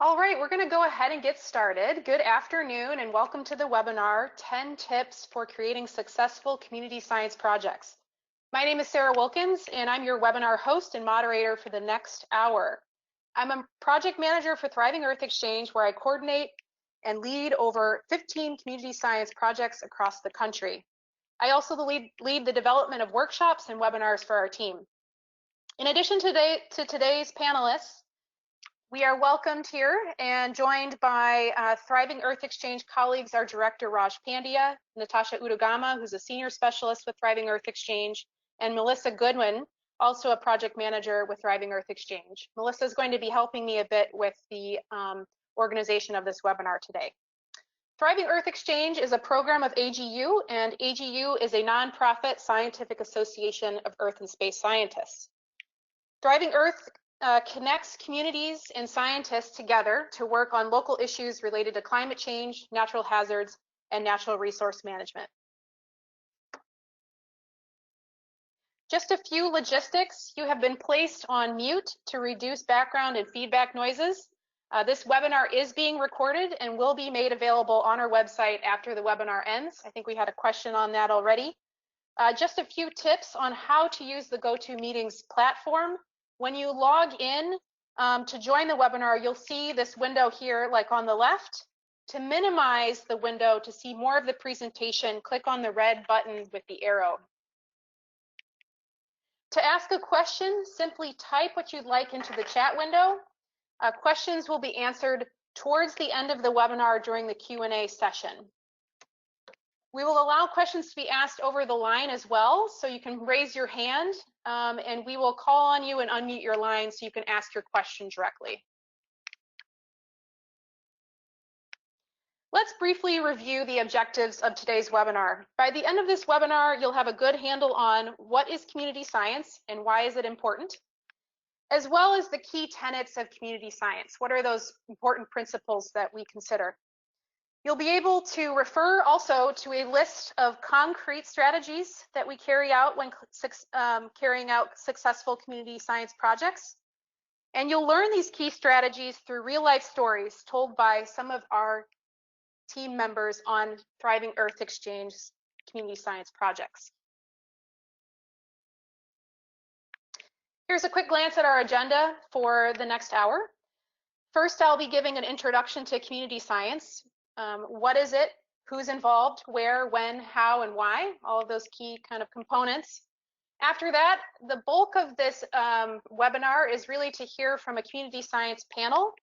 All right, we're going to go ahead and get started. Good afternoon and welcome to the webinar, 10 Tips for Creating Successful Community Science Projects. My name is Sarah Wilkins and I'm your webinar host and moderator for the next hour. I'm a project manager for Thriving Earth Exchange, where I coordinate and lead over 15 community science projects across the country. I also lead the development of workshops and webinars for our team. In addition to today's panelists, we are welcomed here and joined by Thriving Earth Exchange colleagues, our director, Raj Pandya, Natasha Udagama, who's a senior specialist with Thriving Earth Exchange, and Melissa Goodwin, also a project manager with Thriving Earth Exchange. Melissa is going to be helping me a bit with the organization of this webinar today. Thriving Earth Exchange is a program of AGU, and AGU is a nonprofit scientific association of Earth and space scientists. Thriving Earth connects communities and scientists together to work on local issues related to climate change, natural hazards, and natural resource management. Just a few logistics. You have been placed on mute to reduce background and feedback noises. This webinar is being recorded and will be made available on our website after the webinar ends. I think we had a question on that already. Just a few tips on how to use the GoToMeetings platform. When you log in to join the webinar, you'll see this window here, like on the left. To minimize the window to see more of the presentation, click on the red button with the arrow. To ask a question, simply type what you'd like into the chat window. Questions will be answered towards the end of the webinar during the Q&A session. We will allow questions to be asked over the line as well, so you can raise your hand and we will call on you and unmute your line so you can ask your question directly. Let's briefly review the objectives of today's webinar. By the end of this webinar, you'll have a good handle on what is community science and why is it important, as well as the key tenets of community science. What are those important principles that we consider? You'll be able to refer also to a list of concrete strategies that we carry out when carrying out successful community science projects. And you'll learn these key strategies through real-life stories told by some of our team members on Thriving Earth Exchange community science projects. Here's a quick glance at our agenda for the next hour. First, I'll be giving an introduction to community science. What is it? Who's involved? Where, when, how, and why? All of those key kind of components. After that, the bulk of this webinar is really to hear from a community science panel.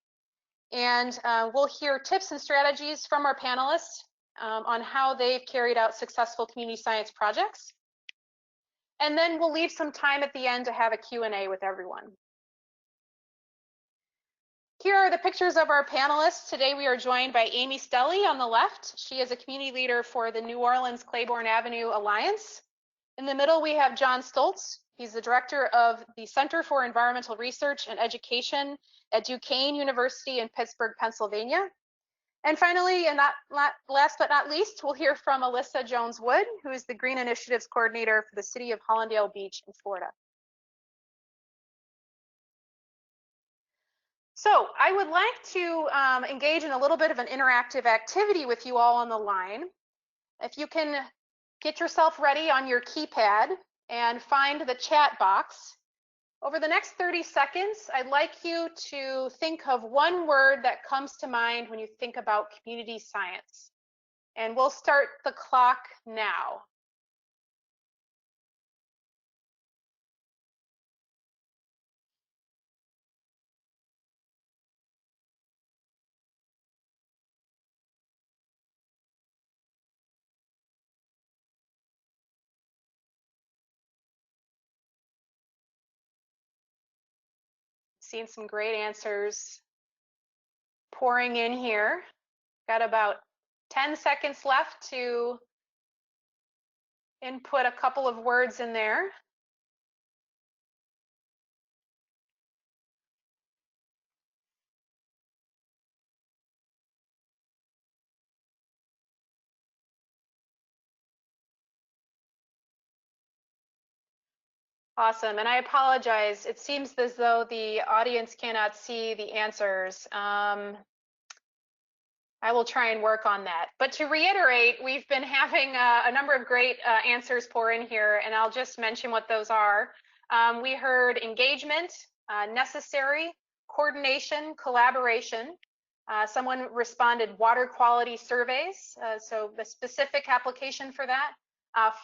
And we'll hear tips and strategies from our panelists on how they've carried out successful community science projects. And then we'll leave some time at the end to have a Q&A with everyone. Here are the pictures of our panelists. Today we are joined by Amy Stelly on the left. She is a community leader for the New Orleans Claiborne Avenue Alliance. In the middle we have John Stolz. He's the director of the Center for Environmental Research and Education at Duquesne University in Pittsburgh, Pennsylvania. And finally, and last but not least, we'll hear from Alyssa Jones Wood, who is the Green Initiatives Coordinator for the City of Hallandale Beach in Florida. So I would like to engage in a little bit of an interactive activity with you all on the line. If you can get yourself ready on your keypad and find the chat box. Over the next 30 seconds, I'd like you to think of one word that comes to mind when you think about community science. And we'll start the clock now. Seen some great answers pouring in here. Got about 10 seconds left to input a couple of words in there. Awesome, and I apologize. It seems as though the audience cannot see the answers. I will try and work on that. But to reiterate, we've been having a number of great answers pour in here, and I'll just mention what those are. We heard engagement, necessary, coordination, collaboration. Someone responded water quality surveys, so the specific application for that.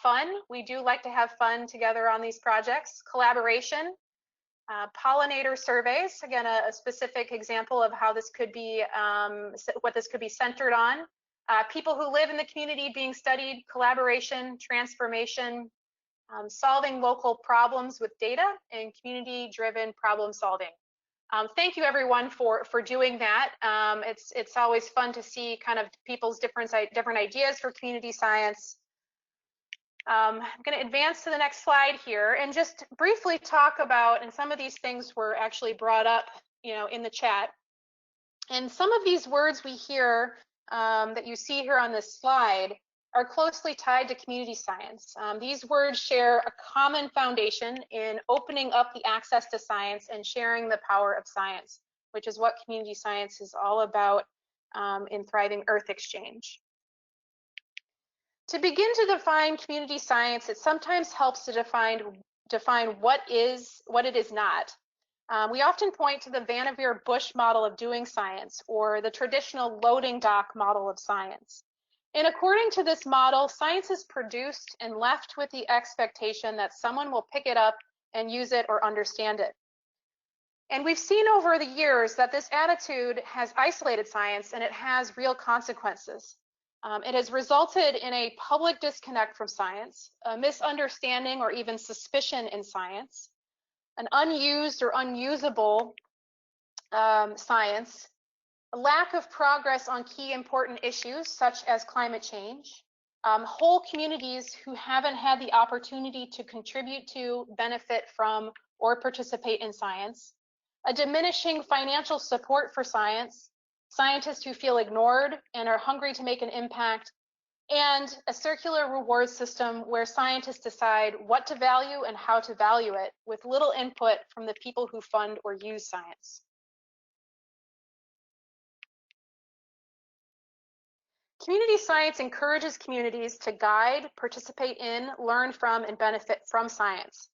Fun, we do like to have fun together on these projects. Collaboration, pollinator surveys, again, a specific example of how this could be, what this could be centered on. People who live in the community being studied, collaboration, transformation, solving local problems with data, and community-driven problem solving. Thank you everyone for doing that. It's always fun to see kind of people's different ideas for community science. I'm going to advance to the next slide here and just briefly talk about, and some of these things were actually brought up, in the chat. And some of these words we hear that you see here on this slide are closely tied to community science. These words share a common foundation in opening up the access to science and sharing the power of science, which is what community science is all about in Thriving Earth Exchange. To begin to define community science, it sometimes helps to define what it is not. We often point to the Vannevar Bush model of doing science, or the traditional loading dock model of science. And according to this model, science is produced and left with the expectation that someone will pick it up and use it or understand it. And we've seen over the years that this attitude has isolated science, and it has real consequences. It has resulted in a public disconnect from science, a misunderstanding or even suspicion in science, an unused or unusable science, a lack of progress on key important issues such as climate change, whole communities who haven't had the opportunity to contribute to, benefit from, or participate in science, a diminishing financial support for science, scientists who feel ignored and are hungry to make an impact, and a circular reward system where scientists decide what to value and how to value it with little input from the people who fund or use science. Community science encourages communities to guide, participate in, learn from, and benefit from science.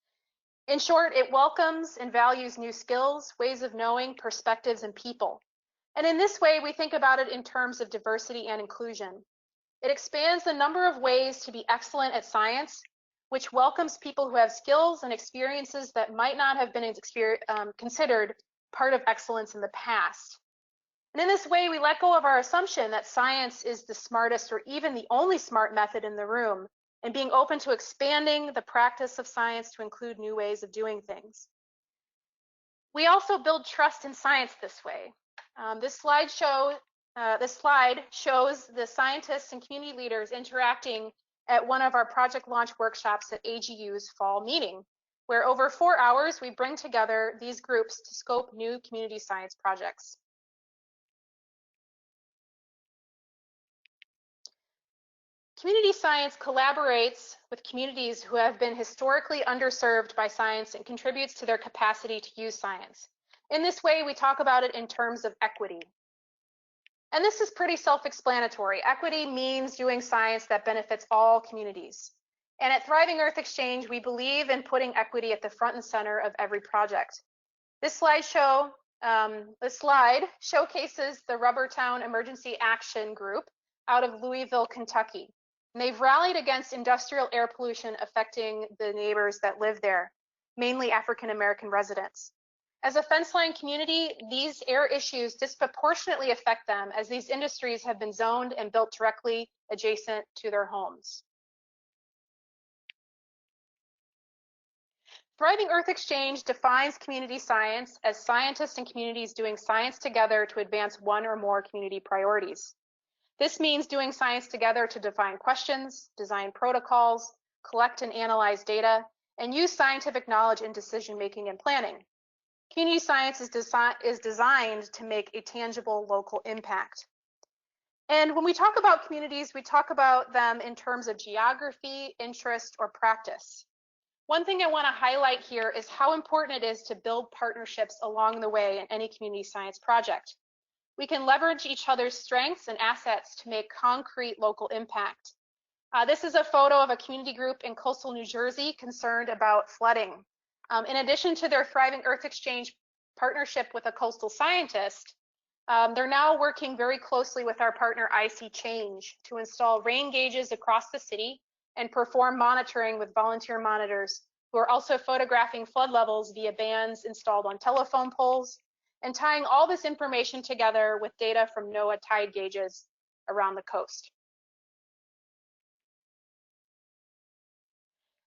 In short, it welcomes and values new skills, ways of knowing, perspectives, and people. And in this way, we think about it in terms of diversity and inclusion. It expands the number of ways to be excellent at science, which welcomes people who have skills and experiences that might not have been considered part of excellence in the past. And in this way, we let go of our assumption that science is the smartest or even the only smart method in the room, and being open to expanding the practice of science to include new ways of doing things. We also build trust in science this way. This slide shows the scientists and community leaders interacting at one of our project launch workshops at AGU's fall meeting, where over 4 hours we bring together these groups to scope new community science projects. Community science collaborates with communities who have been historically underserved by science and contributes to their capacity to use science. In this way, we talk about it in terms of equity. And this is pretty self-explanatory. Equity means doing science that benefits all communities. And at Thriving Earth Exchange, we believe in putting equity at the front and center of every project. This slide showcases the Rubbertown Emergency Action Group out of Louisville, Kentucky. And they've rallied against industrial air pollution affecting the neighbors that live there, mainly African-American residents. As a fence-line community, these air issues disproportionately affect them, as these industries have been zoned and built directly adjacent to their homes. Thriving Earth Exchange defines community science as scientists and communities doing science together to advance one or more community priorities. This means doing science together to define questions, design protocols, collect and analyze data, and use scientific knowledge in decision-making and planning. Community science is designed to make a tangible local impact. And when we talk about communities, we talk about them in terms of geography, interest, or practice. One thing I want to highlight here is how important it is to build partnerships along the way in any community science project. We can leverage each other's strengths and assets to make concrete local impact. This is a photo of a community group in coastal New Jersey concerned about flooding. In addition to their thriving Earth Exchange partnership with a coastal scientist, they're now working very closely with our partner IC Change to install rain gauges across the city and perform monitoring with volunteer monitors who are also photographing flood levels via bands installed on telephone poles and tying all this information together with data from NOAA tide gauges around the coast.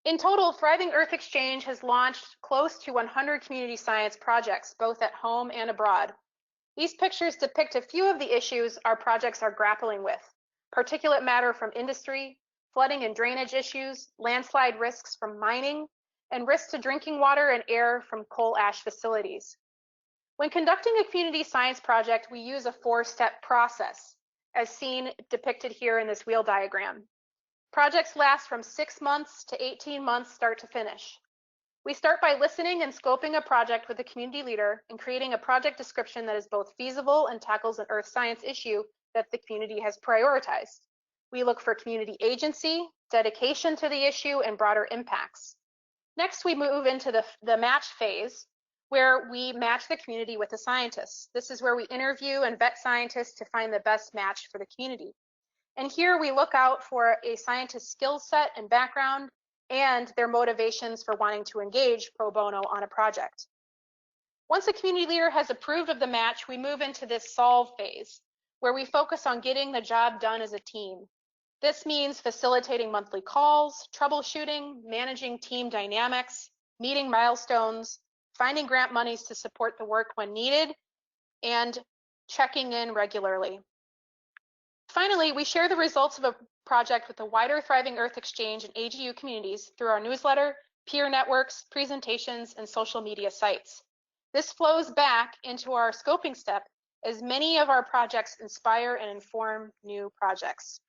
In total, Thriving Earth Exchange has launched close to 100 community science projects, both at home and abroad. These pictures depict a few of the issues our projects are grappling with: particulate matter from industry, flooding and drainage issues, landslide risks from mining, and risks to drinking water and air from coal ash facilities. When conducting a community science project, we use a 4-step process, as seen depicted here in this wheel diagram. Projects last from 6 months to 18 months start to finish. We start by listening and scoping a project with a community leader and creating a project description that is both feasible and tackles an earth science issue that the community has prioritized. We look for community agency, dedication to the issue, and broader impacts. Next, we move into the match phase, where we match the community with the scientists. This is where we interview and vet scientists to find the best match for the community. And here we look out for a scientist's skill set and background and their motivations for wanting to engage pro bono on a project. Once a community leader has approved of the match, we move into this solve phase, where we focus on getting the job done as a team. This means facilitating monthly calls, troubleshooting, managing team dynamics, meeting milestones, finding grant monies to support the work when needed, and checking in regularly. Finally, we share the results of a project with the wider Thriving Earth Exchange and AGU communities through our newsletter, peer networks, presentations, and social media sites. This flows back into our scoping step, as many of our projects inspire and inform new projects.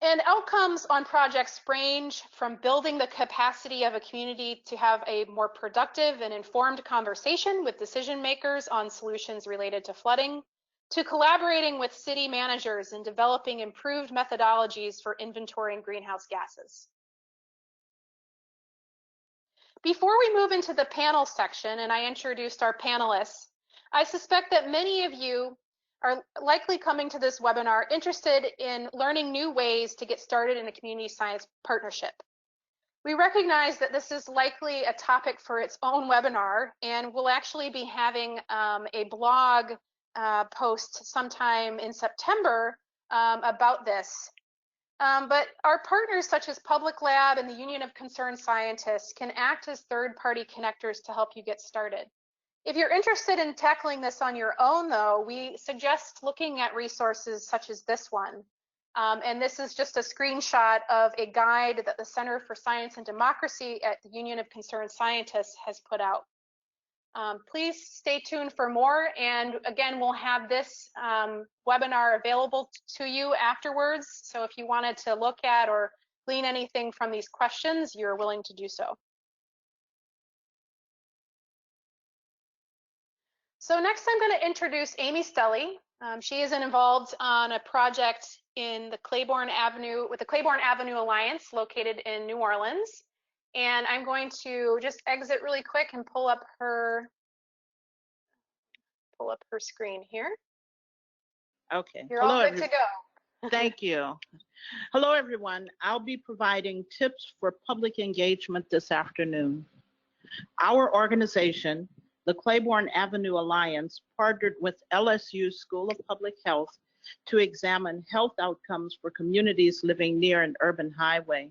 And outcomes on projects range from building the capacity of a community to have a more productive and informed conversation with decision makers on solutions related to flooding, to collaborating with city managers and developing improved methodologies for inventorying greenhouse gases. Before we move into the panel section and I introduced our panelists, I suspect that many of you are likely coming to this webinar interested in learning new ways to get started in a community science partnership. We recognize that this is likely a topic for its own webinar, and we'll actually be having a blog post sometime in September about this. But our partners such as Public Lab and the Union of Concerned Scientists can act as third-party connectors to help you get started. If you're interested in tackling this on your own, though, we suggest looking at resources such as this one. And this is just a screenshot of a guide that the Center for Science and Democracy at the Union of Concerned Scientists has put out. Please stay tuned for more. And again, we'll have this webinar available to you afterwards. So if you wanted to look at or glean anything from these questions, you're willing to do so. So next I'm going to introduce Amy Stelly. She is involved on a project in the Claiborne Avenue with the Claiborne Avenue Alliance located in New Orleans. And I'm going to just exit really quick and pull up her screen here. Okay. You're all good to go. Thank you. Hello, everyone. I'll be providing tips for public engagement this afternoon. Our organization, the Claiborne Avenue Alliance, partnered with LSU School of Public Health to examine health outcomes for communities living near an urban highway.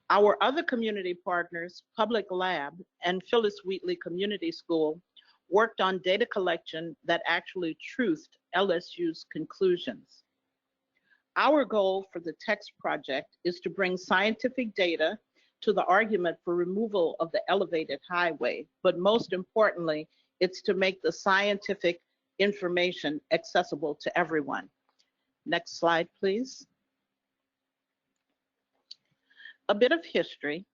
Our other community partners, Public Lab and Phyllis Wheatley Community School, worked on data collection that actually truthed LSU's conclusions. Our goal for the text project is to bring scientific data to the argument for removal of the elevated highway, but most importantly, it's to make the scientific information accessible to everyone. Next slide, please. A bit of history.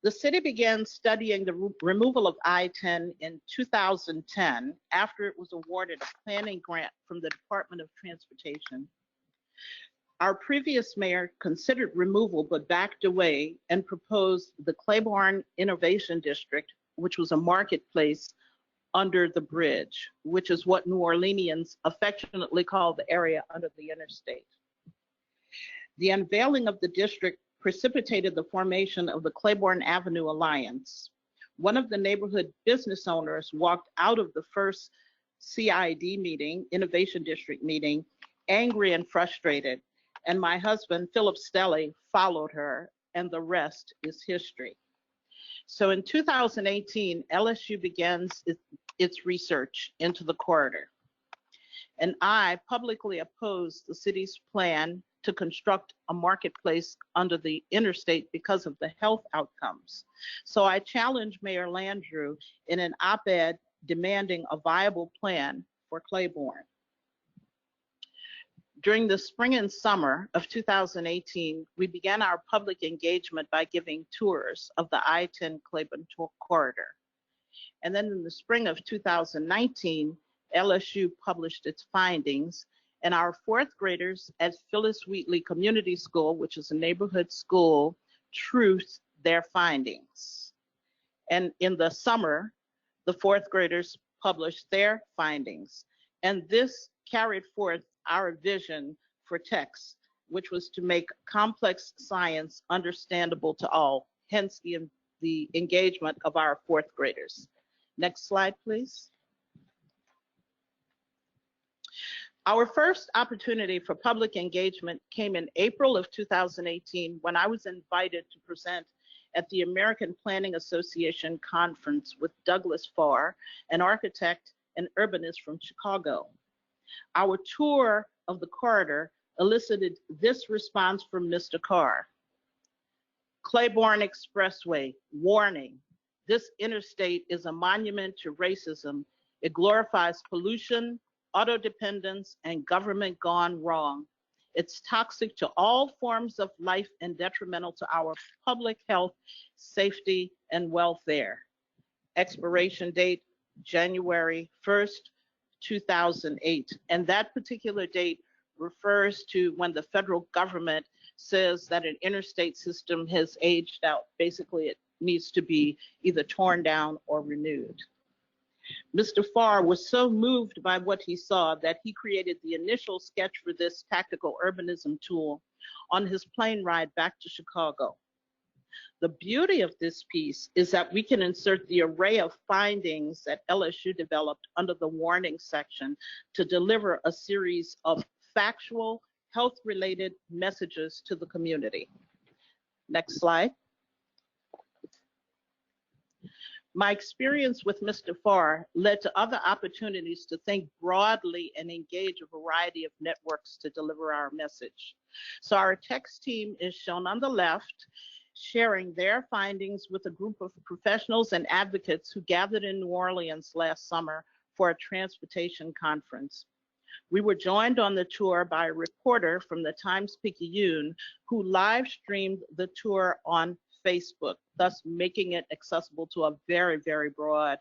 The city began studying the removal of I-10 in 2010 after it was awarded a planning grant from the Department of Transportation. Our previous mayor considered removal but backed away and proposed the Claiborne Innovation District, which was a marketplace under the bridge, which is what New Orleanians affectionately call the area under the interstate. The unveiling of the district precipitated the formation of the Claiborne Avenue Alliance. One of the neighborhood business owners walked out of the first CID meeting, Innovation District meeting, angry and frustrated, and my husband, Philip Stelly, followed her, and the rest is history. So in 2018, LSU begins its research into the corridor, and I publicly opposed the city's plan to construct a marketplace under the interstate because of the health outcomes. So I challenged Mayor Landrieu in an op-ed demanding a viable plan for Claiborne. During the spring and summer of 2018, we began our public engagement by giving tours of the I-10 Claiborne corridor. And then in the spring of 2019, LSU published its findings, and our fourth graders at Phyllis Wheatley Community School, which is a neighborhood school, truthed their findings. And in the summer, the fourth graders published their findings. And this carried forth our vision for text, which was to make complex science understandable to all, hence the engagement of our fourth graders. Next slide, please. Our first opportunity for public engagement came in April of 2018 when I was invited to present at the American Planning Association conference with Douglas Farr, an architect and urbanist from Chicago. Our tour of the corridor elicited this response from Mr. Carr. Claiborne Expressway, warning. This interstate is a monument to racism. It glorifies pollution, auto dependence, and government gone wrong. It's toxic to all forms of life and detrimental to our public health, safety, and welfare. Expiration date, January 1st, 2008. And that particular date refers to when the federal government says that an interstate system has aged out. Basically, it needs to be either torn down or renewed. Mr. Farr was so moved by what he saw that he created the initial sketch for this tactical urbanism tool on his plane ride back to Chicago. The beauty of this piece is that we can insert the array of findings that LSU developed under the warning section to deliver a series of factual, health-related messages to the community. Next slide. My experience with Mr. Farr led to other opportunities to think broadly and engage a variety of networks to deliver our message. So our text team is shown on the left, sharing their findings with a group of professionals and advocates who gathered in New Orleans last summer for a transportation conference. We were joined on the tour by a reporter from the Times-Picayune who live streamed the tour on Facebook, thus making it accessible to a very, very broad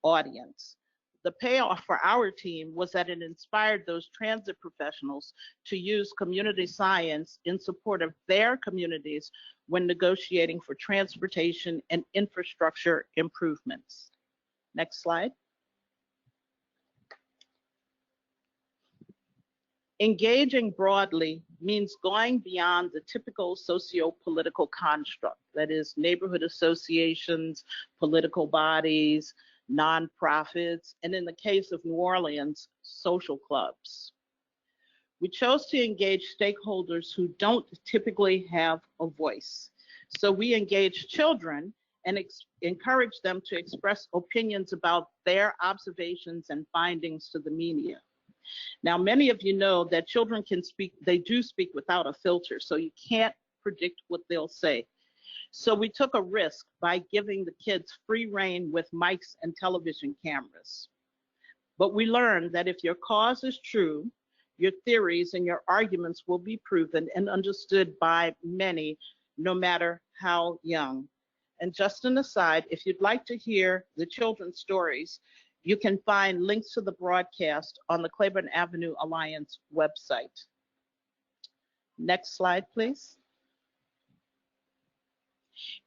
audience. The payoff for our team was that it inspired those transit professionals to use community science in support of their communities when negotiating for transportation and infrastructure improvements. Next slide. Engaging broadly means going beyond the typical socio-political construct, that is neighborhood associations, political bodies, nonprofits, and in the case of New Orleans, social clubs. We chose to engage stakeholders who don't typically have a voice. So we engaged children and encourage them to express opinions about their observations and findings to the media. Now, many of you know that children can speak, they do speak without a filter, so you can't predict what they'll say. So we took a risk by giving the kids free rein with mics and television cameras. But we learned that if your cause is true, your theories and your arguments will be proven and understood by many no matter how young. And just an aside, if you'd like to hear the children's stories, you can find links to the broadcast on the Claiborne Avenue Alliance website. Next slide, please.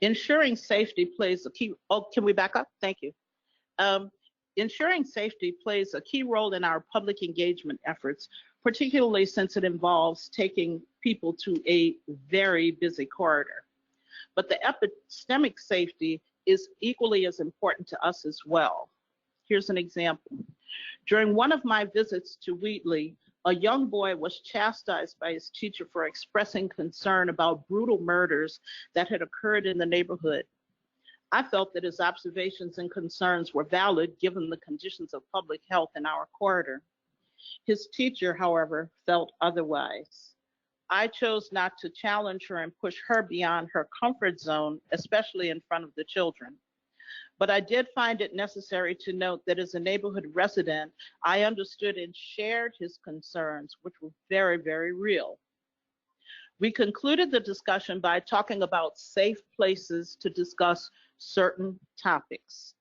Ensuring safety plays a key, oh, can we back up? Thank you. Ensuring safety plays a key role in our public engagement efforts, particularly since it involves taking people to a very busy corridor. But the epistemic safety is equally as important to us as well. Here's an example. During one of my visits to Wheatley, a young boy was chastised by his teacher for expressing concern about brutal murders that had occurred in the neighborhood. I felt that his observations and concerns were valid given the conditions of public health in our corridor. His teacher, however, felt otherwise. I chose not to challenge her and push her beyond her comfort zone, especially in front of the children. But I did find it necessary to note that as a neighborhood resident, I understood and shared his concerns, which were very, very real. We concluded the discussion by talking about safe places to discuss certain topics.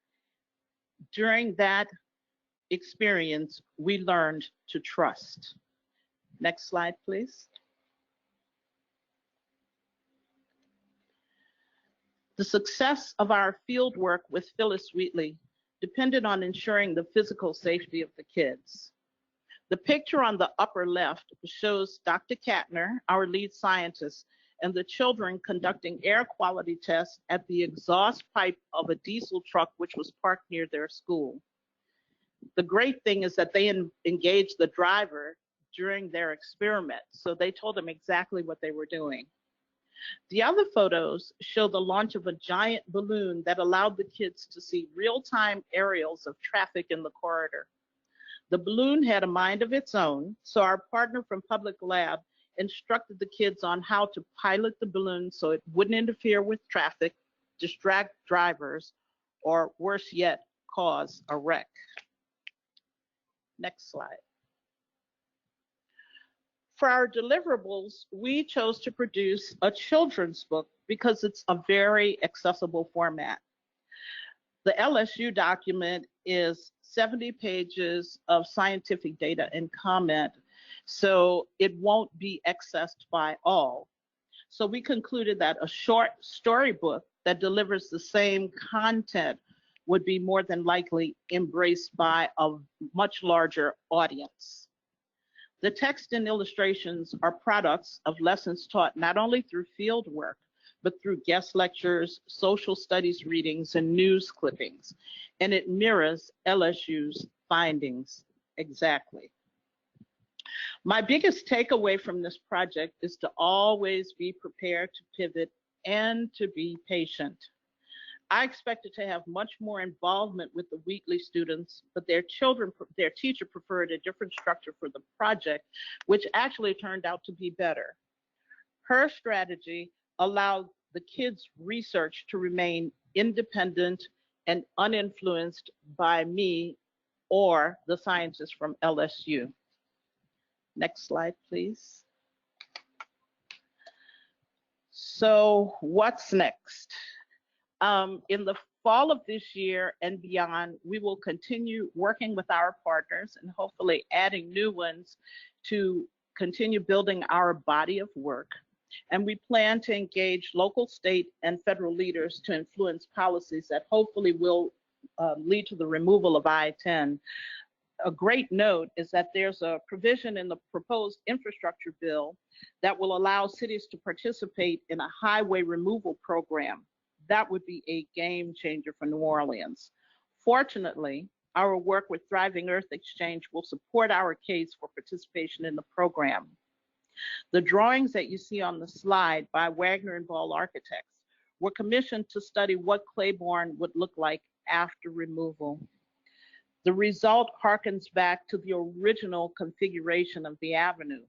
During that experience, we learned to trust. Next slide, please. The success of our field work with Phyllis Wheatley depended on ensuring the physical safety of the kids. The picture on the upper left shows Dr. Katner, our lead scientist, and the children conducting air quality tests at the exhaust pipe of a diesel truck which was parked near their school. The great thing is that they engaged the driver during their experiment, so they told him exactly what they were doing. The other photos show the launch of a giant balloon that allowed the kids to see real-time aerials of traffic in the corridor. The balloon had a mind of its own, so our partner from Public Lab instructed the kids on how to pilot the balloon so it wouldn't interfere with traffic, distract drivers, or worse yet, cause a wreck. Next slide. For our deliverables, we chose to produce a children's book because it's a very accessible format. The LSU document is 70 pages of scientific data and comment, so it won't be accessed by all. So we concluded that a short storybook that delivers the same content would be more than likely embraced by a much larger audience. The text and illustrations are products of lessons taught not only through field work, but through guest lectures, social studies readings, and news clippings. And it mirrors LSU's findings exactly. My biggest takeaway from this project is to always be prepared to pivot and to be patient. I expected to have much more involvement with the Wheatley students, but their teacher preferred a different structure for the project, which actually turned out to be better. Her strategy allowed the kids' research to remain independent and uninfluenced by me or the scientists from LSU. Next slide, please. So what's next? In the fall of this year and beyond, we will continue working with our partners and hopefully adding new ones to continue building our body of work. And we plan to engage local, state, and federal leaders to influence policies that hopefully will lead to the removal of I-10. A great note is that there's a provision in the proposed infrastructure bill that will allow cities to participate in a highway removal program. That would be a game changer for New Orleans. Fortunately, our work with Thriving Earth Exchange will support our case for participation in the program. The drawings that you see on the slide by Wagner and Ball Architects were commissioned to study what Claiborne would look like after removal. The result harkens back to the original configuration of the avenue.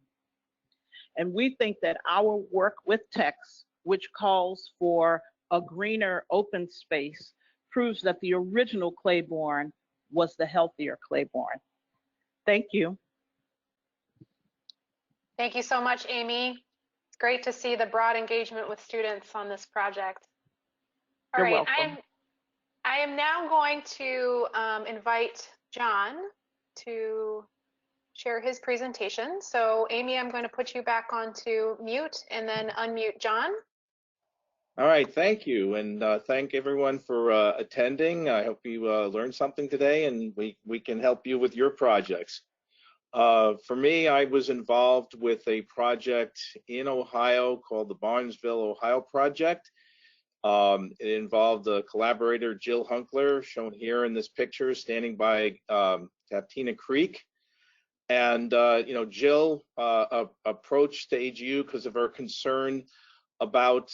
And we think that our work with text, which calls for a greener open space, proves that the original Claiborne was the healthier Claiborne. Thank you. Thank you so much, Amy. It's great to see the broad engagement with students on this project. All You're right, welcome. I am now going to invite John to share his presentation. So Amy, I'm going to put you back onto mute and then unmute John. All right, thank you, and thank everyone for attending. I hope you learned something today, and we can help you with your projects. For me, I was involved with a project in Ohio called the Barnesville, Ohio Project. It involved the collaborator Jill Hunkler, shown here in this picture, standing by Captina Creek. And Jill approached the AGU because of her concern about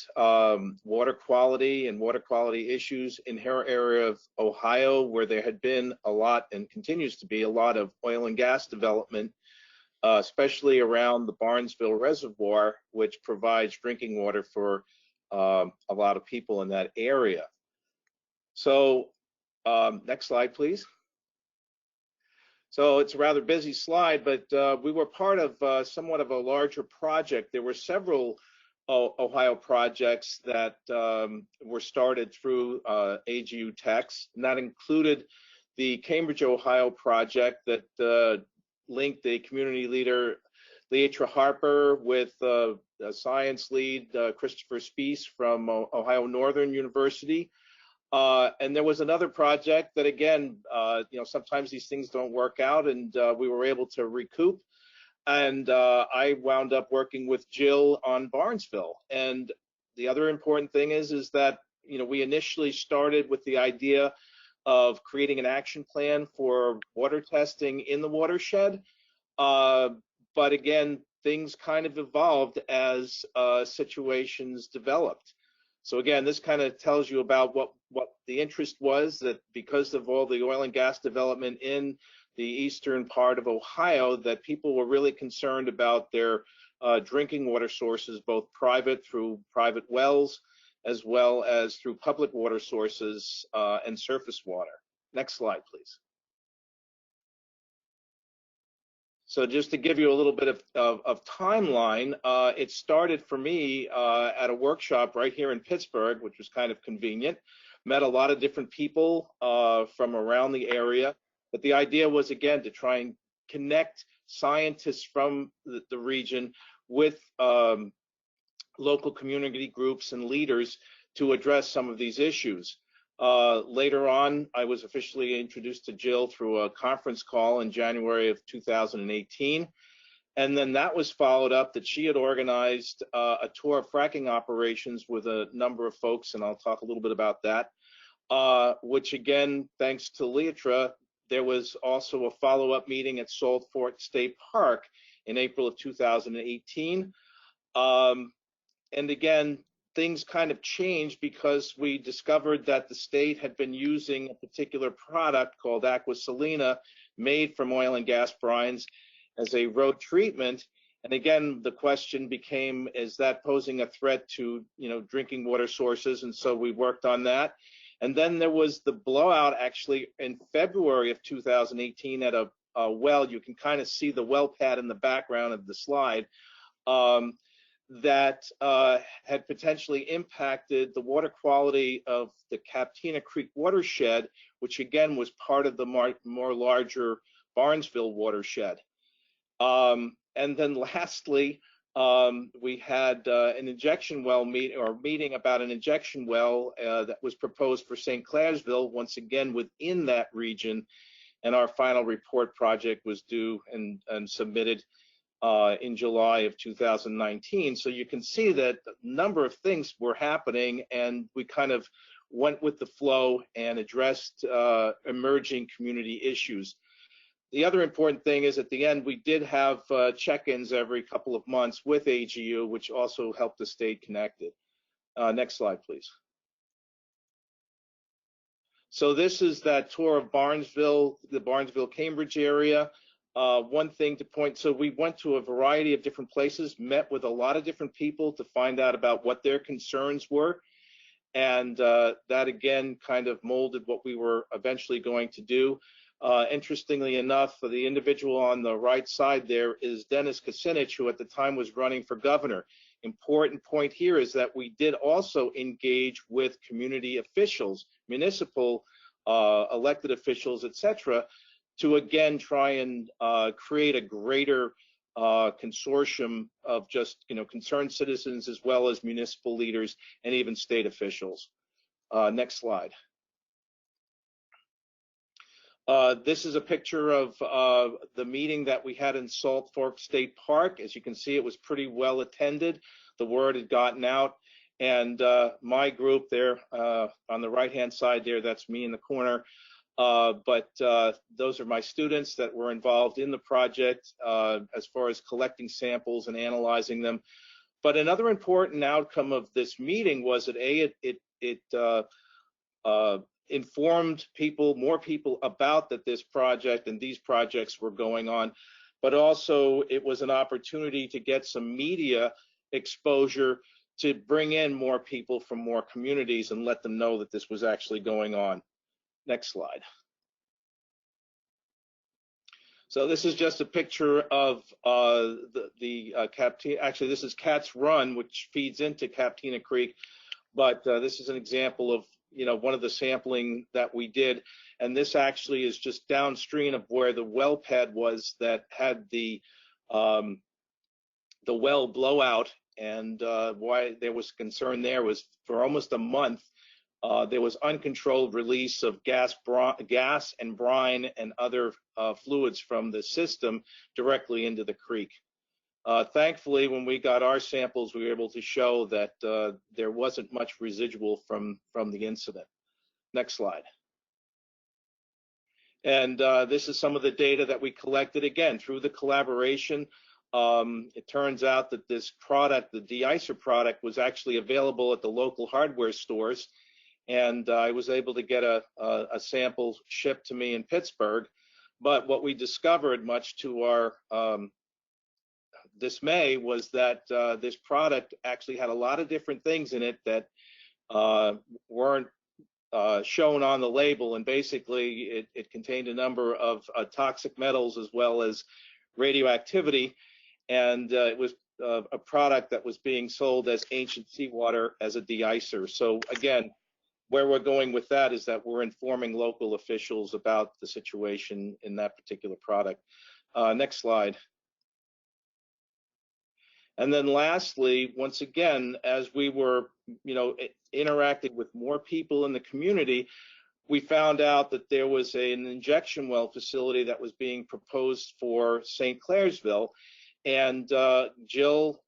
water quality and water quality issues in her area of Ohio, where there had been a lot and continues to be a lot of oil and gas development, especially around the Barnesville Reservoir, which provides drinking water for a lot of people in that area. So next slide, please. So it's a rather busy slide, but we were part of somewhat of a larger project. There were several Ohio projects that were started through AGU Techs, and that included the Cambridge, Ohio project that linked the community leader Leatra Harper with a science lead Christopher Spees from Ohio Northern University. And there was another project that, again, sometimes these things don't work out, and we were able to recoup. And I wound up working with Jill on Barnesville. And the other important thing is that we initially started with the idea of creating an action plan for water testing in the watershed. But again, things kind of evolved as situations developed. So again, this kind of tells you about what the interest was, that because of all the oil and gas development in the eastern part of Ohio, that people were really concerned about their drinking water sources, both private through private wells, as well as through public water sources and surface water. Next slide, please. So just to give you a little bit of timeline, it started for me at a workshop right here in Pittsburgh, which was kind of convenient. Met a lot of different people from around the area. But the idea was, again, to try and connect scientists from the region with local community groups and leaders to address some of these issues. Later on, I was officially introduced to Jill through a conference call in January of 2018. And then that was followed up that she had organized a tour of fracking operations with a number of folks, and I'll talk a little bit about that, which again, thanks to Leatra, there was also a follow-up meeting at Salt Fork State Park in April of 2018. And again, things kind of changed because we discovered that the state had been using a particular product called aqua salina made from oil and gas brines as a road treatment. And again, the question became, is that posing a threat to drinking water sources? And so we worked on that. And then there was the blowout actually in February of 2018 at a well. You can kind of see the well pad in the background of the slide. That had potentially impacted the water quality of the Captina Creek watershed, which again was part of the more larger Barnesville watershed. And then lastly, we had an injection well meeting about an injection well that was proposed for St. Clairsville, once again within that region. And our final report project was due and submitted in July of 2019. So you can see that a number of things were happening, and we kind of went with the flow and addressed emerging community issues. The other important thing is at the end, we did have check-ins every couple of months with AGU, which also helped us stay connected. Next slide, please. So this is that tour of Barnesville, the Barnesville-Cambridge area. One thing to point, so we went to a variety of different places, met with a lot of different people to find out about what their concerns were. And that again kind of molded what we were eventually going to do. Interestingly enough, for the individual on the right side there is Dennis Kucinich, who at the time was running for governor. important point here is that we did also engage with community officials, municipal elected officials, etc., to again try and create a greater consortium of just concerned citizens as well as municipal leaders and even state officials. Next slide. This is a picture of the meeting that we had in Salt Fork State Park. As you can see, it was pretty well attended. The word had gotten out, and my group there on the right-hand side there, that's me in the corner. But those are my students that were involved in the project as far as collecting samples and analyzing them. But another important outcome of this meeting was that it informed more people about this project and these projects were going on, but also it was an opportunity to get some media exposure to bring in more people from more communities and let them know that this was actually going on. Next slide. So this is just a picture of the Captina. Actually, this is Cat's Run, which feeds into Captina Creek, but this is an example of one of the sampling that we did, and this actually is just downstream of where the well pad was that had the well blowout. And why there was concern there was for almost a month there was uncontrolled release of gas and brine and other fluids from the system directly into the creek. Thankfully, when we got our samples, we were able to show that there wasn't much residual from the incident. Next slide. And this is some of the data that we collected, again, through the collaboration. It turns out that this product, the de-icer product, was actually available at the local hardware stores. And I was able to get a sample shipped to me in Pittsburgh. But what we discovered, much to our dismay, was that this product actually had a lot of different things in it that weren't shown on the label, and basically it contained a number of toxic metals as well as radioactivity, and it was a product that was being sold as ancient seawater as a de-icer. So again, where we're going with that is that we're informing local officials about the situation in that particular product. Next slide. And then lastly, once again, as we were, interacting with more people in the community, we found out that there was an injection well facility that was being proposed for St. Clairsville. And Jill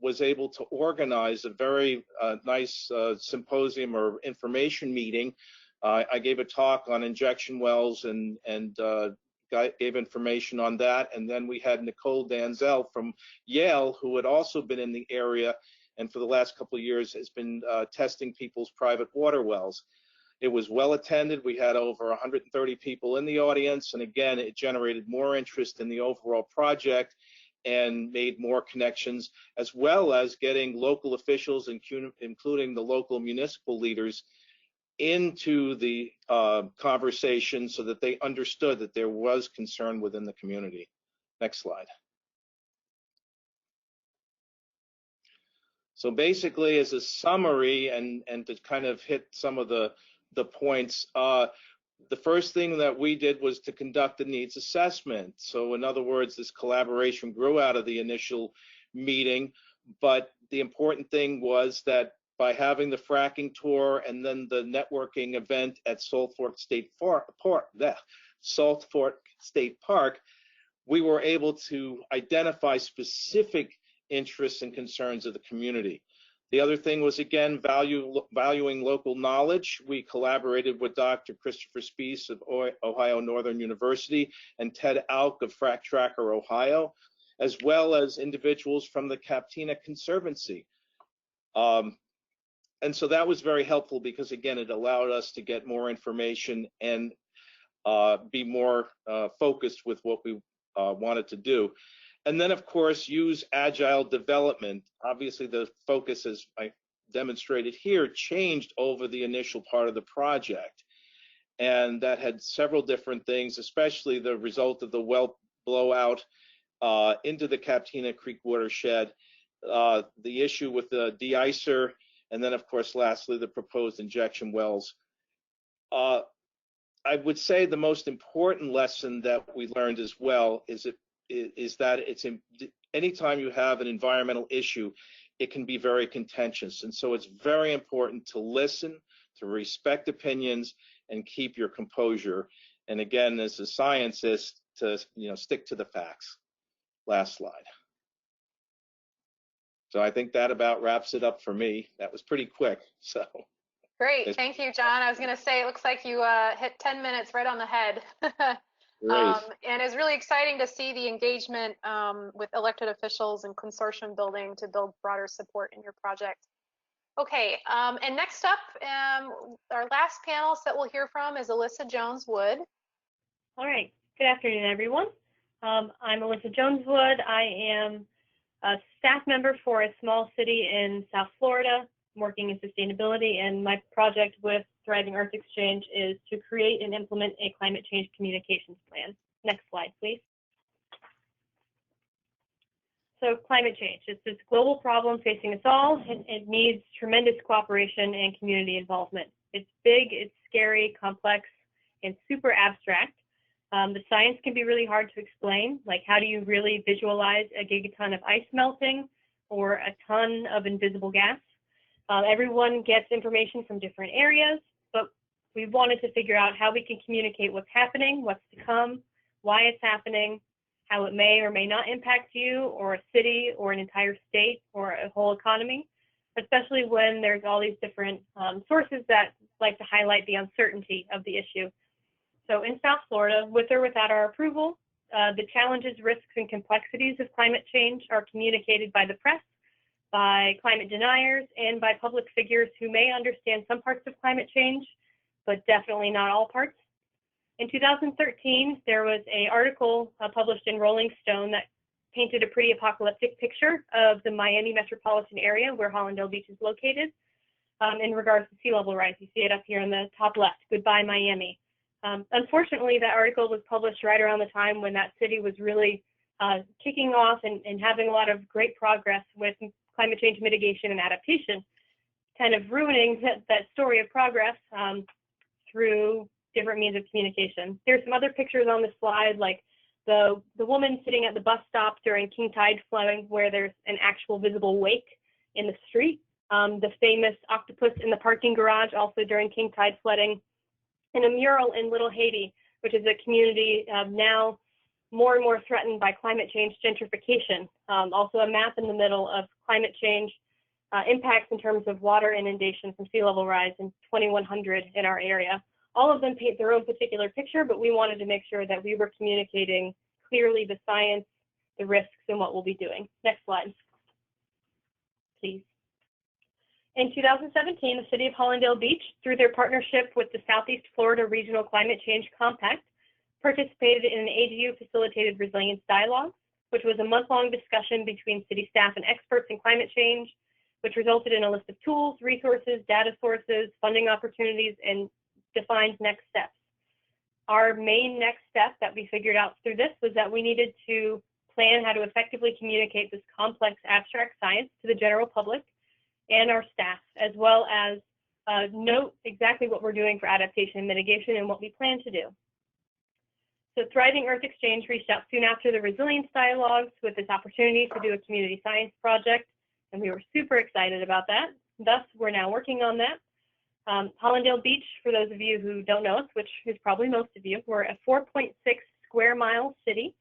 was able to organize a very nice symposium or information meeting. I gave a talk on injection wells and gave information on that. And then we had Nicole Danzel from Yale, who had also been in the area and for the last couple of years has been testing people's private water wells. It was well attended. We had over 130 people in the audience. And again, it generated more interest in the overall project and made more connections, as well as getting local officials, including the local municipal leaders, into the conversation so that they understood that there was concern within the community. Next slide. So basically, as a summary and to kind of hit some of the points, the first thing that we did was to conduct a needs assessment. So in other words, this collaboration grew out of the initial meeting, but the important thing was that by having the fracking tour and then the networking event at Salt Fork State Park, we were able to identify specific interests and concerns of the community. The other thing was, again, valuing local knowledge. We collaborated with Dr. Christopher Spees of Ohio Northern University and Ted Auk of Frack Tracker, Ohio, as well as individuals from the Captina Conservancy. And so that was very helpful because, again, it allowed us to get more information and be more focused with what we wanted to do. And then, of course, use agile development. Obviously, the focus, as I demonstrated here, changed over the initial part of the project. And that had several different things, especially the result of the well blowout into the Captina Creek watershed the issue with the de-icer, and then, of course, lastly, the proposed injection wells. I would say the most important lesson that we learned as well is that anytime you have an environmental issue, it can be very contentious. And so it's very important to listen, to respect opinions, and keep your composure. And again, as a scientist, to stick to the facts. Last slide. So I think that about wraps it up for me. That was pretty quick. So great, thank you, John. I was going to say, it looks like you hit 10 minutes right on the head. And it's really exciting to see the engagement with elected officials and consortium building to build broader support in your project. Okay, and next up, our last panelist that we'll hear from is Alyssa Jones Wood. All right, good afternoon, everyone. I'm Alyssa Jones Wood. I am a staff member for a small city in South Florida, working in sustainability, and my project with Thriving Earth Exchange is to create and implement a climate change communications plan. Next slide, please. So climate change, it's this global problem facing us all, and it needs tremendous cooperation and community involvement. It's big, it's scary, complex, and super abstract. The science can be really hard to explain, like how do you really visualize a gigaton of ice melting or a ton of invisible gas? Everyone gets information from different areas, but we wanted to figure out how we can communicate what's happening, what's to come, why it's happening, how it may or may not impact you or a city or an entire state or a whole economy, especially when there's all these different sources that like to highlight the uncertainty of the issue. So in South Florida, with or without our approval, the challenges, risks, and complexities of climate change are communicated by the press, by climate deniers, and by public figures who may understand some parts of climate change, but definitely not all parts. In 2013, there was an article published in Rolling Stone that painted a pretty apocalyptic picture of the Miami metropolitan area where Hallandale Beach is located in regards to sea level rise. You see it up here on the top left, Goodbye Miami. Unfortunately, that article was published right around the time when that city was really kicking off and having a lot of great progress with climate change mitigation and adaptation, kind of ruining that story of progress through different means of communication. There's some other pictures on the slide, like the woman sitting at the bus stop during king tide flooding where there's an actual visible wake in the street. The famous octopus in the parking garage also during king tide flooding. And a mural in Little Haiti, which is a community now more and more threatened by climate change gentrification. Also a map in the middle of climate change impacts in terms of water inundation from sea level rise in 2100 in our area. All of them paint their own particular picture, but we wanted to make sure that we were communicating clearly the science, the risks, and what we'll be doing. Next slide, please. In 2017, the City of Hallandale Beach, through their partnership with the Southeast Florida Regional Climate Change Compact, participated in an AGU-facilitated resilience dialogue, which was a month-long discussion between city staff and experts in climate change, which resulted in a list of tools, resources, data sources, funding opportunities, and defined next steps. Our main next step that we figured out through this was that we needed to plan how to effectively communicate this complex abstract science to the general public and our staff, as well as note exactly what we're doing for adaptation and mitigation and what we plan to do. So Thriving Earth Exchange reached out soon after the resilience dialogues with this opportunity to do a community science project, and we were super excited about that. Thus, we're now working on that. Hallandale Beach, for those of you who don't know us, which is probably most of you, we're a 4.6 square mile city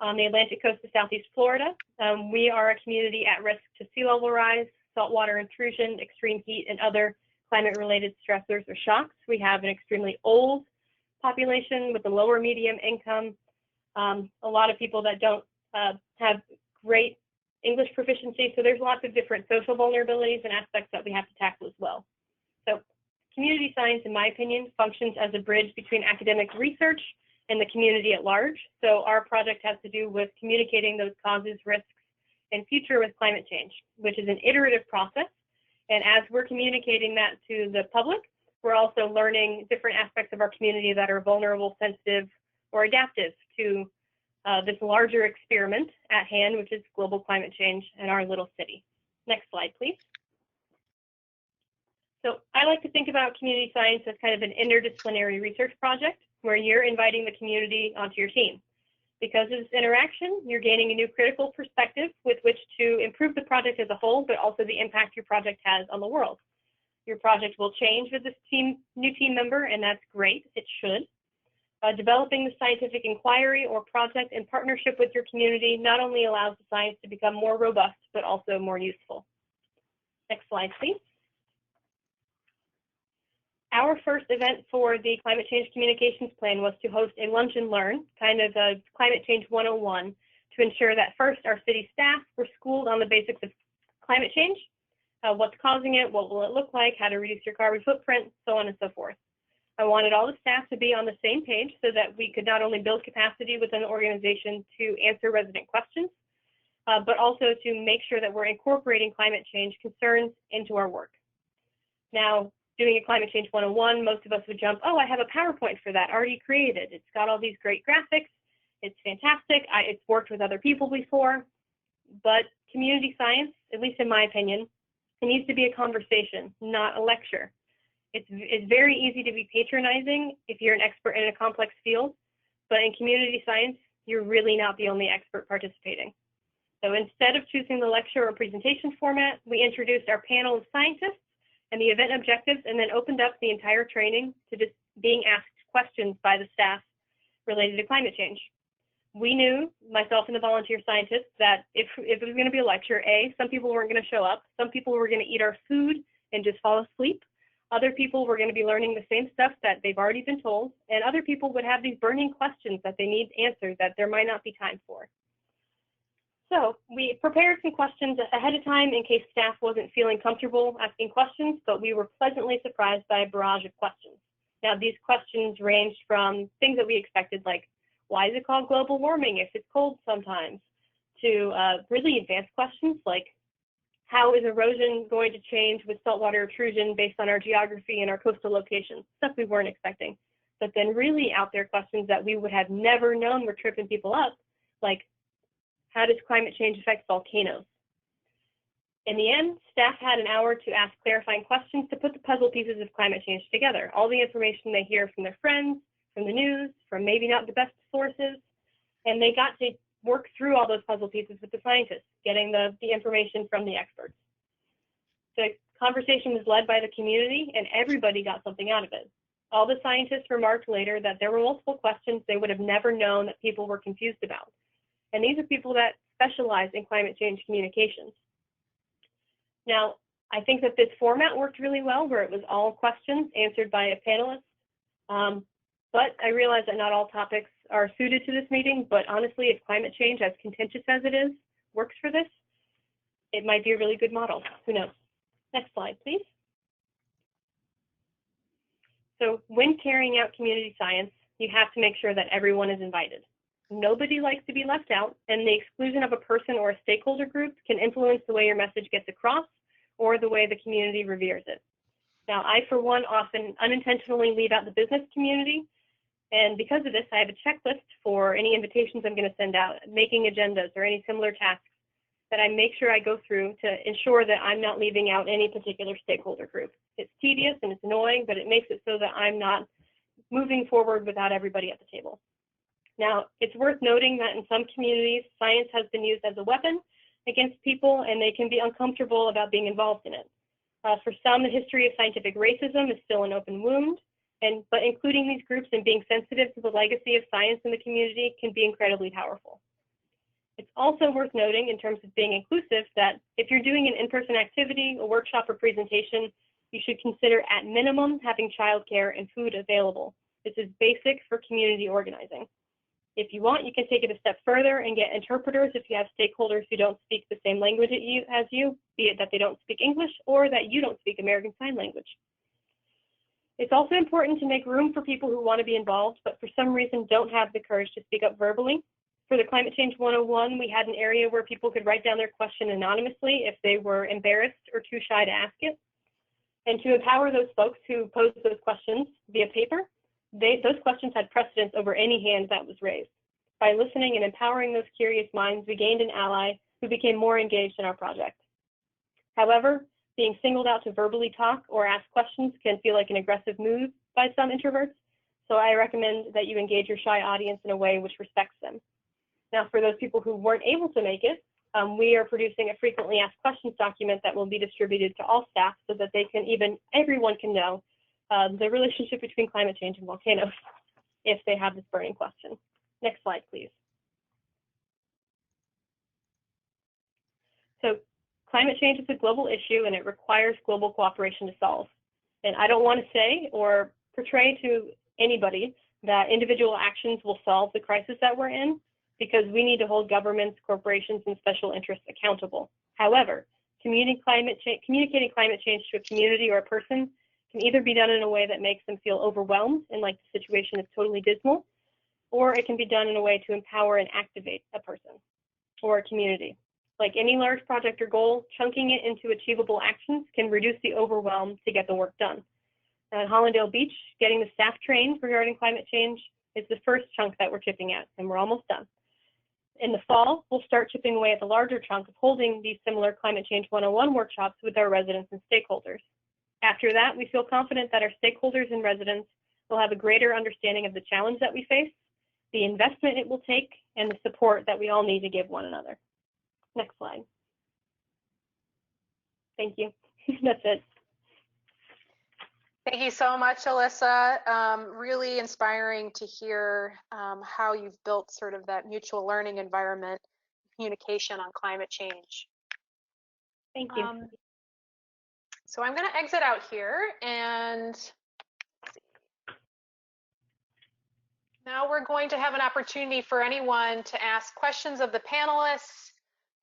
on the Atlantic coast of Southeast Florida. We are a community at risk to sea level rise, saltwater intrusion, extreme heat, and other climate-related stressors or shocks. We have an extremely old population with a lower medium income, a lot of people that don't have great English proficiency, so there's lots of different social vulnerabilities and aspects that we have to tackle as well. So community science, in my opinion, functions as a bridge between academic research and the community at large. So our project has to do with communicating those causes, risks, and future with climate change, which is an iterative process. And as we're communicating that to the public, we're also learning different aspects of our community that are vulnerable, sensitive, or adaptive to this larger experiment at hand, which is global climate change in our little city. Next slide, please. So I like to think about community science as kind of an interdisciplinary research project where you're inviting the community onto your team. Because of this interaction, you're gaining a new critical perspective with which to improve the project as a whole, but also the impact your project has on the world. Your project will change with this new team member, and that's great. It should. Developing the scientific inquiry or project in partnership with your community not only allows the science to become more robust, but also more useful. Next slide, please. Our first event for the Climate Change Communications Plan was to host a lunch and learn, kind of a Climate Change 101, to ensure that first our city staff were schooled on the basics of climate change, what's causing it, what will it look like, how to reduce your carbon footprint, so on and so forth. I wanted all the staff to be on the same page so that we could not only build capacity within the organization to answer resident questions, but also to make sure that we're incorporating climate change concerns into our work. Now, doing a Climate Change 101, most of us would jump, oh, I have a PowerPoint for that already created. It's got all these great graphics. It's fantastic. It's worked with other people before. But community science, at least in my opinion, it needs to be a conversation, not a lecture. It's very easy to be patronizing if you're an expert in a complex field, but in community science, you're really not the only expert participating. So instead of choosing the lecture or presentation format, we introduced our panel of scientists and the event objectives, and then opened up the entire training to just being asked questions by the staff related to climate change. We knew, myself and the volunteer scientists, that if it was going to be a lecture, some people weren't going to show up. Some people were going to eat our food and just fall asleep. Other people were going to be learning the same stuff that they've already been told, and other people would have these burning questions that they need answered that there might not be time for. So we prepared some questions ahead of time in case staff wasn't feeling comfortable asking questions, but we were pleasantly surprised by a barrage of questions. Now, these questions ranged from things that we expected, like, why is it called global warming if it's cold sometimes, to really advanced questions like, how is erosion going to change with saltwater intrusion based on our geography and our coastal locations? Stuff we weren't expecting. But then really out there questions that we would have never known were tripping people up, like, how does climate change affect volcanoes? In the end, staff had an hour to ask clarifying questions to put the puzzle pieces of climate change together. All the information they hear from their friends, from the news, from maybe not the best sources, and they got to work through all those puzzle pieces with the scientists, getting the information from the experts. The conversation was led by the community, and everybody got something out of it. All the scientists remarked later that there were multiple questions they would have never known that people were confused about. And these are people that specialize in climate change communications. Now, I think that this format worked really well, where it was all questions answered by a panelist. But I realize that not all topics are suited to this meeting, but honestly, if climate change, as contentious as it is, works for this, it might be a really good model. Who knows? Next slide, please. So when carrying out community science, you have to make sure that everyone is invited. Nobody likes to be left out, and the exclusion of a person or a stakeholder group can influence the way your message gets across or the way the community reveres it. Now, I, for one, often unintentionally leave out the business community, and because of this, I have a checklist for any invitations I'm going to send out, making agendas or any similar tasks that I make sure I go through to ensure that I'm not leaving out any particular stakeholder group. It's tedious and it's annoying, but it makes it so that I'm not moving forward without everybody at the table. Now, it's worth noting that in some communities, science has been used as a weapon against people, and they can be uncomfortable about being involved in it. For some, the history of scientific racism is still an open wound, but including these groups and being sensitive to the legacy of science in the community can be incredibly powerful. It's also worth noting, in terms of being inclusive, that if you're doing an in-person activity, a workshop, or presentation, you should consider at minimum having childcare and food available. This is basic for community organizing. If you want, you can take it a step further and get interpreters if you have stakeholders who don't speak the same language as you, be it that they don't speak English or that you don't speak American Sign Language. It's also important to make room for people who want to be involved, but for some reason don't have the courage to speak up verbally. For the Climate Change 101, we had an area where people could write down their question anonymously if they were embarrassed or too shy to ask it. And to empower those folks who posed those questions via paper, those questions had precedence over any hand that was raised. By listening and empowering those curious minds, we gained an ally who became more engaged in our project. However, being singled out to verbally talk or ask questions can feel like an aggressive move by some introverts, so I recommend that you engage your shy audience in a way which respects them. Now, for those people who weren't able to make it, we are producing a frequently asked questions document that will be distributed to all staff so that everyone can know the relationship between climate change and volcanoes if they have this burning question. Next slide, please. So climate change is a global issue and it requires global cooperation to solve. And I don't want to say or portray to anybody that individual actions will solve the crisis that we're in, because we need to hold governments, corporations, and special interests accountable. However, communicating climate change to a community or a person can either be done in a way that makes them feel overwhelmed and like the situation is totally dismal, or it can be done in a way to empower and activate a person or a community. Like any large project or goal, chunking it into achievable actions can reduce the overwhelm to get the work done. At Hallandale Beach, getting the staff trained regarding climate change is the first chunk that we're chipping at, and we're almost done. In the fall, we'll start chipping away at the larger chunk of holding these similar Climate Change 101 workshops with our residents and stakeholders. After that, we feel confident that our stakeholders and residents will have a greater understanding of the challenge that we face, the investment it will take, and the support that we all need to give one another. Next slide. Thank you. That's it. Thank you so much, Alyssa. Really inspiring to hear how you've built sort of that mutual learning environment, communication on climate change. Thank you. So I'm going to exit out here, and now we're going to have an opportunity for anyone to ask questions of the panelists,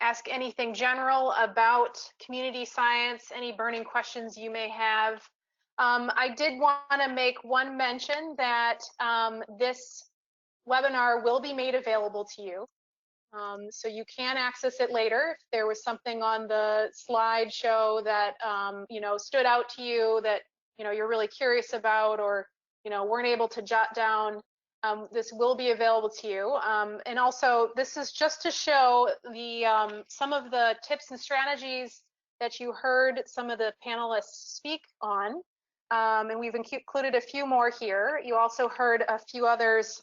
ask anything general about community science, any burning questions you may have. I did want to make one mention that this webinar will be made available to you. So you can access it later. If there was something on the slideshow that stood out to you that you're really curious about, or weren't able to jot down, this will be available to you. And also, this is just to show the some of the tips and strategies that you heard some of the panelists speak on. And we've included a few more here. You also heard a few others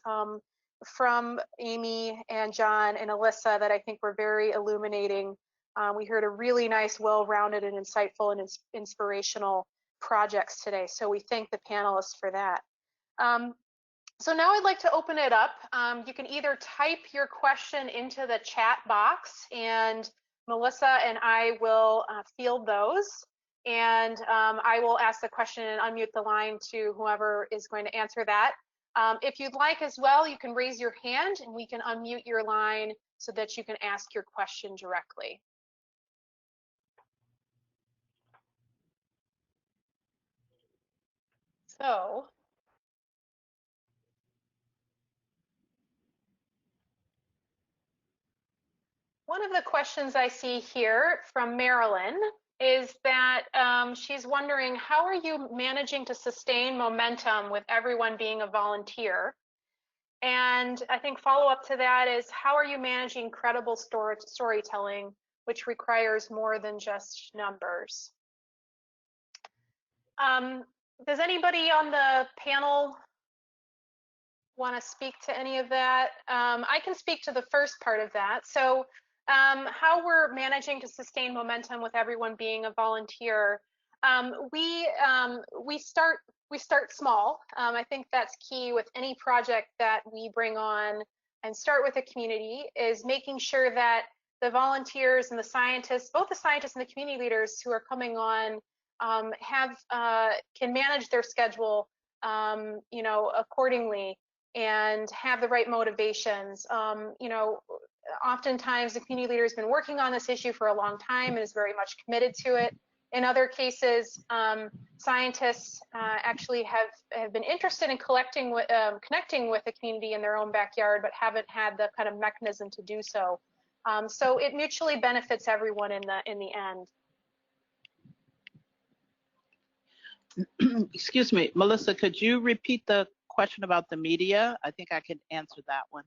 from Amy and John and Alyssa that I think were very illuminating. We heard a really nice, well-rounded and insightful and inspirational projects today. So we thank the panelists for that. So now I'd like to open it up. You can either type your question into the chat box, and Melissa and I will field those. And I will ask the question and unmute the line to whoever is going to answer that. If you'd like as well, you can raise your hand and we can unmute your line so that you can ask your question directly. So, one of the questions I see here from Marilyn is that she's wondering, how are you managing to sustain momentum with everyone being a volunteer? And I think follow-up to that is, how are you managing credible storytelling, which requires more than just numbers? Does anybody on the panel want to speak to any of that? I can speak to the first part of that. So how we're managing to sustain momentum with everyone being a volunteer. We start small. I think that's key with any project that we bring on and start with a community, is making sure that the volunteers and the scientists, both the scientists and the community leaders who are coming on, can manage their schedule, accordingly, and have the right motivations. Oftentimes the community leader has been working on this issue for a long time and is very much committed to it. In other cases, scientists actually have been interested in connecting with the community in their own backyard, but haven't had the kind of mechanism to do so. So it mutually benefits everyone in the end. Excuse me, Melissa, could you repeat the question about the media? I think I could answer that one.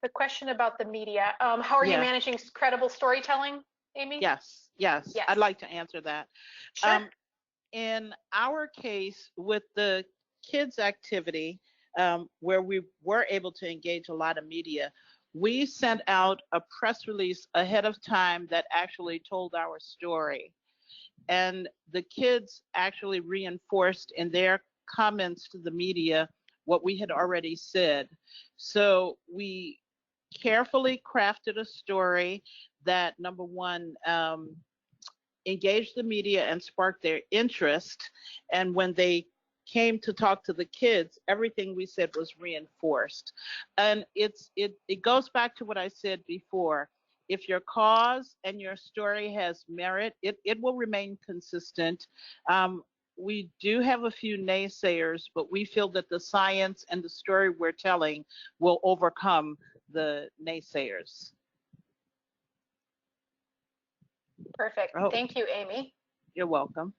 The question about the media. How are you Yeah. managing credible storytelling, Amy? Yes. Yes. I'd like to answer that. Sure. In our case, with the kids' activity, where we were able to engage a lot of media, we sent out a press release ahead of time that actually told our story. And the kids actually reinforced in their comments to the media what we had already said. So we carefully crafted a story that, number one, engaged the media and sparked their interest. And when they came to talk to the kids, everything we said was reinforced. And it goes back to what I said before. If your cause and your story has merit, it will remain consistent. We do have a few naysayers, but we feel that the science and the story we're telling will overcome the naysayers. Perfect. Oh. Thank you, Amy. You're welcome.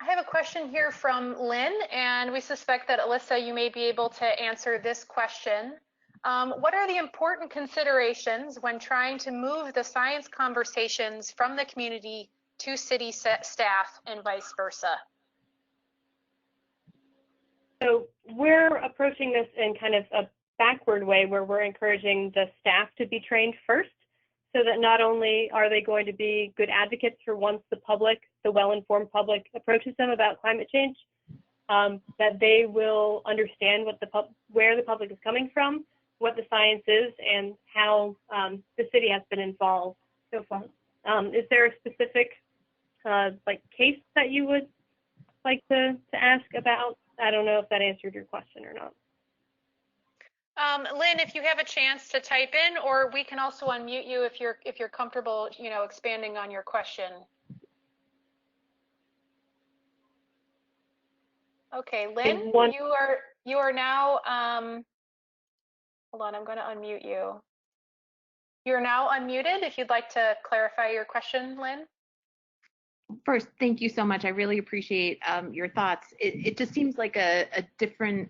I have a question here from Lynn, and we suspect that Alyssa, you may be able to answer this question. What are the important considerations when trying to move the science conversations from the community to city staff and vice versa? So we're approaching this in kind of a backward way where we're encouraging the staff to be trained first, so that not only are they going to be good advocates for once the public, the well-informed public, approaches them about climate change, that they will understand what where the public is coming from, what the science is, and how the city has been involved so far. Is there a specific case that you would like to ask about? I don't know if that answered your question or not. Lynn, if you have a chance to type in, or we can also unmute you if you're comfortable, expanding on your question. Okay, Lynn, you are now. Hold on, I'm going to unmute you. You're now unmuted. If you'd like to clarify your question, Lynn. First, thank you so much. I really appreciate your thoughts. It just seems like a different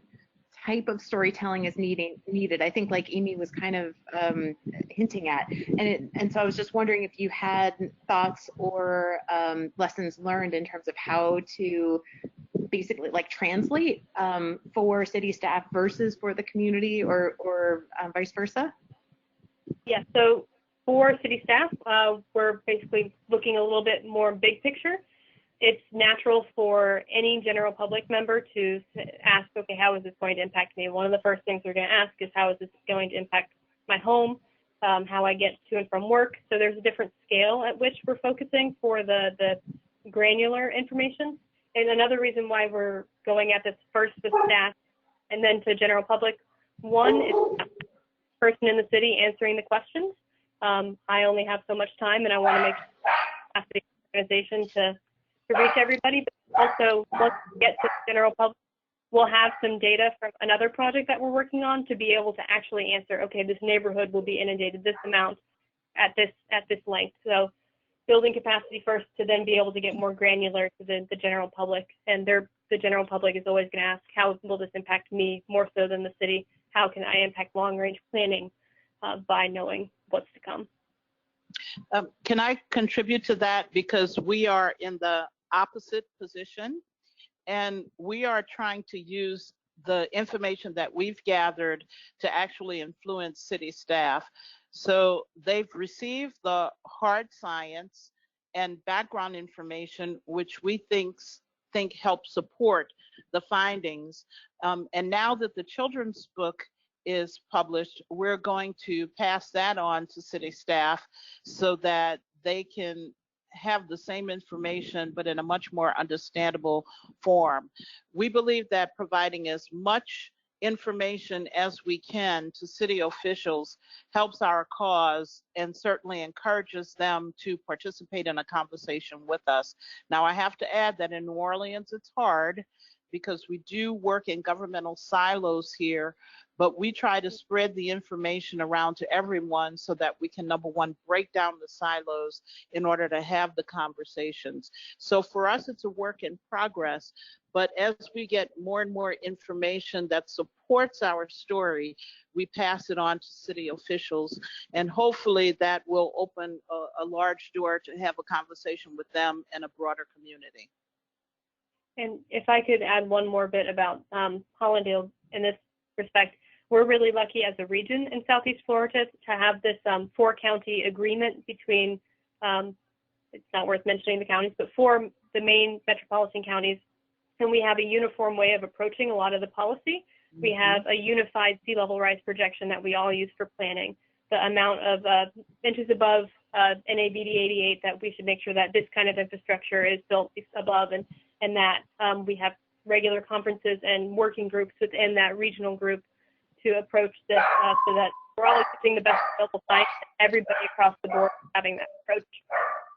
type of storytelling is needed. I think, like Amy was kind of hinting at, and so I was just wondering if you had thoughts or lessons learned in terms of how to basically translate for city staff versus for the community, or vice versa. Yeah. So for city staff, we're basically looking a little bit more big picture. It's natural for any general public member to ask, okay, how is this going to impact me? One of the first things they're going to ask is, how is this going to impact my home, how I get to and from work? So there's a different scale at which we're focusing for the granular information. And another reason why we're going at this first with staff and then to general public, one is the person in the city answering the questions. I only have so much time, and I want to make sure the organization to reach everybody. But also, once we get to the general public, we'll have some data from another project that we're working on to be able to actually answer, okay, this neighborhood will be inundated this amount at this length. So building capacity first to then be able to get more granular to the general public. And the general public is always going to ask, how will this impact me more so than the city? How can I impact long-range planning by knowing what's to come? Can I contribute to that? Because we are in the opposite position, and we are trying to use the information that we've gathered to actually influence city staff. So they've received the hard science and background information, which we think help support the findings. And now that the children's book is published, we're going to pass that on to city staff so that they can have the same information but in a much more understandable form. We believe that providing as much information as we can to city officials helps our cause and certainly encourages them to participate in a conversation with us. Now, I have to add that in New Orleans it's hard because we do work in governmental silos here, but we try to spread the information around to everyone so that we can, number one, break down the silos in order to have the conversations. So for us, it's a work in progress, but as we get more and more information that supports our story, we pass it on to city officials, and hopefully that will open a large door to have a conversation with them and a broader community. And if I could add one more bit about Hallandale in this respect, we're really lucky as a region in Southeast Florida to have this 4-county agreement between, it's not worth mentioning the counties, but 4 the main metropolitan counties, and we have a uniform way of approaching a lot of the policy. We have a unified sea level rise projection that we all use for planning. The amount of inches above NABD 88 that we should make sure that this kind of infrastructure is built above, and that we have regular conferences and working groups within that regional group to approach this so that we're all using the best available science and everybody across the board having that approach.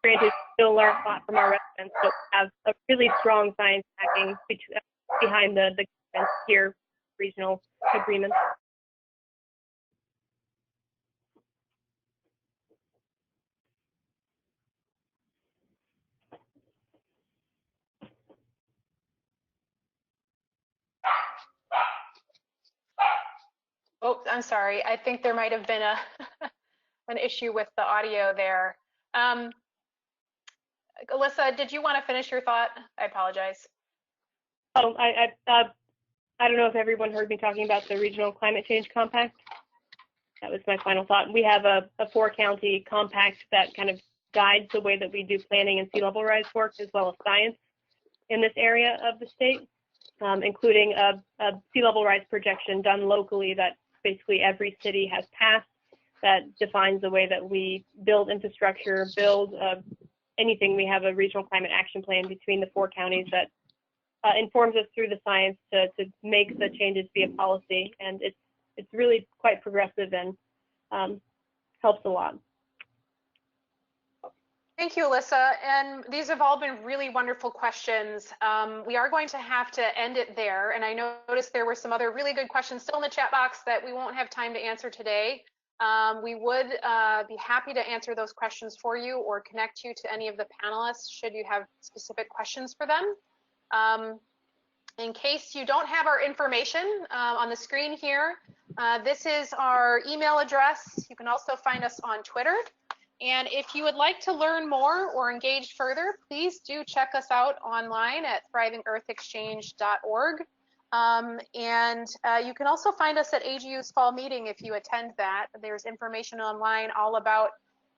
Granted, we still learn a lot from our residents, but we have a really strong science backing behind the here regional agreements. Oh, I'm sorry. I think there might have been an issue with the audio there. Alyssa, did you want to finish your thought? I apologize. Oh, I don't know if everyone heard me talking about the Regional Climate Change Compact. That was my final thought. We have a 4-county compact that kind of guides the way that we do planning and sea level rise work, as well as science in this area of the state, including a sea level rise projection done locally that basically every city has passed, that defines the way that we build infrastructure, build anything. We have a regional climate action plan between the 4 counties that informs us through the science to make the changes via policy, and it's really quite progressive and helps a lot. Thank you, Alyssa. And these have all been really wonderful questions. We are going to have to end it there. And I noticed there were some other really good questions still in the chat box that we won't have time to answer today. We would be happy to answer those questions for you or connect you to any of the panelists should you have specific questions for them. In case you don't have our information on the screen here, this is our email address. You can also find us on Twitter. And if you would like to learn more or engage further, please do check us out online at thrivingearthexchange.org. And you can also find us at AGU's fall meeting if you attend that. There's information online all about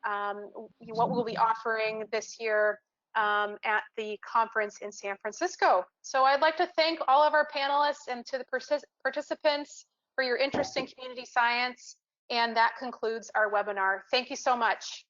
what we'll be offering this year at the conference in San Francisco. So I'd like to thank all of our panelists and to the participants for your interest in community science. And that concludes our webinar. Thank you so much.